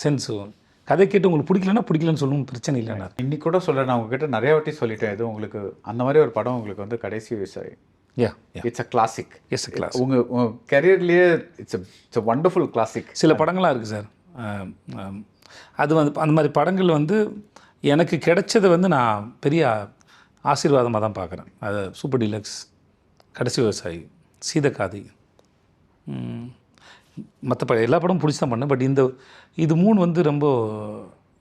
Sense. கதை கேட்டு உங்களுக்கு பிடிக்கலன்னா பிடிக்கலன்னு சொல்லணும், பிரச்சனை இல்லைண்ணா. இன்னைக்கு கூட சொல்கிறேன், நான் உங்ககிட்ட நிறைய வாட்டி சொல்லிட்டேன். எதுவும் உங்களுக்கு அந்த மாதிரி ஒரு படம் உங்களுக்கு வந்து கடைசி விவசாயி, yeah it's a classic. S class. உங்கள் கெரியர்லேயே இட்ஸ் அ வண்டர்ஃபுல் கிளாசிக். சில படங்களாக இருக்குது சார். அது வந்து அந்த மாதிரி படங்கள் வந்து எனக்கு கிடைச்சதை வந்து நான் பெரிய ஆசீர்வாதமாக தான் பார்க்குறேன். அது சூப்பர் டீலக்ஸ், கடைசி விவசாயி, சீதக்காதி, மற்ற படம் எல்லா படமும் பிடிச்சி தான் பண்ணேன். பட் இது 3 வந்து ரொம்ப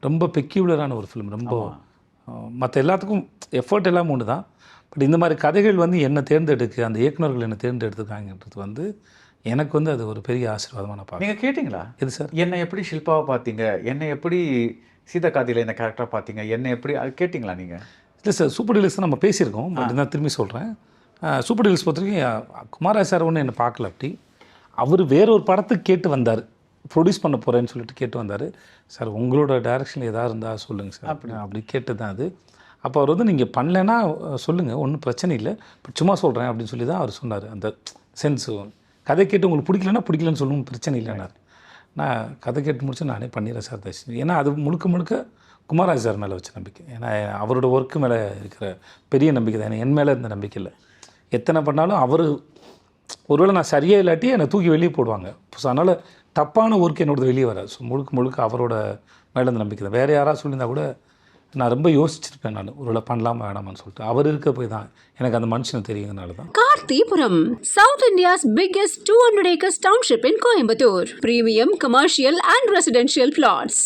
ரொம்ப பெக்யூலரான ஒரு ஃபிலிம். ரொம்ப மற்ற எல்லாத்துக்கும் எஃபர்ட் எல்லாம் ஒன்று தான். பட் இந்த மாதிரி கதைகள் வந்து என்னை தேர்ந்தெடுக்க, அந்த இயக்குநர்கள் என்னை தேர்ந்தெடுத்துக்காங்கன்றது வந்து எனக்கு வந்து அது ஒரு பெரிய ஆசீர்வாதமாக நான் பார்க்குறேன். நீங்கள் கேட்டிங்களா எது சார்? என்னை எப்படி ஷில்பாவை பார்த்தீங்க, என்னை எப்படி சீதக்காதியில் இந்த கேரக்டரை பார்த்தீங்க, என்னை எப்படி அது கேட்டிங்களா நீங்கள்? இல்லை சார், சூப்பர் டீலக்ஸ் நம்ம பேசியிருக்கோம். பட் நான் திரும்பி சொல்கிறேன். சூப்பர் டீலக்ஸ் பொறுத்த வரைக்கும் குமாரராஜ் சார் ஒன்று என்னை பார்க்கல. அப்படி அவர் வேறொரு படத்துக்கு கேட்டு வந்தார், ப்ரொடியூஸ் பண்ண போகிறேன்னு சொல்லிட்டு கேட்டு வந்தார். சார் உங்களோட டைரக்ஷனில் எதாவது இருந்தால் சொல்லுங்கள் சார் அப்படி கேட்டு தான் அது. அப்போ அவர் வந்து நீங்கள் பண்ணலைன்னா சொல்லுங்கள், ஒன்றும் பிரச்சனை இல்லை, பட் சும்மா சொல்கிறேன் அப்படின்னு சொல்லி தான் அவர் சொன்னார். அந்த சென்ஸு, கதை கேட்டு உங்களுக்கு பிடிக்கலன்னா பிடிக்கலன்னு சொல்லணும், பிரச்சனை இல்லைன்னார். நான் கதை கேட்டு முடிச்சு நானே பண்ணிடுறேன் சார் தயவுசெய்து. ஏன்னா அது முழுக்க முழுக்க குமாரராஜ் சார் மேலே வச்ச நம்பிக்கை. ஏன்னா அவரோட ஒர்க்கு மேலே இருக்கிற பெரிய நம்பிக்கை தான். ஏன்னா என் மேலே இருந்த நம்பிக்கை இல்லை. எத்தனை பண்ணாலும் அவர் ஒருவேளை நான் சரியாக இல்லாட்டி என்னை தூக்கி வெளியே போடுவாங்க. ஸோ அதனால் தப்பான ஒர்க் என்னோடது வெளியே வராது. ஸோ முழுக்க முழுக்க அவரோட மேலே இருந்த நம்பிக்கை தான். வேறு யாராவது சொல்லியிருந்தா கூட நான் ரொம்ப யோசிச்சிருப்பேன். நான் ஒருவேளை பண்ணலாமா வேணாமான்னு சொல்லிட்டு. அவர் இருக்க போய் தான் எனக்கு அந்த மனுஷனை தெரியுங்கனால தான். Karthipuram, South India's biggest 200 acres township in Coimbatore. Premium commercial and residential plots.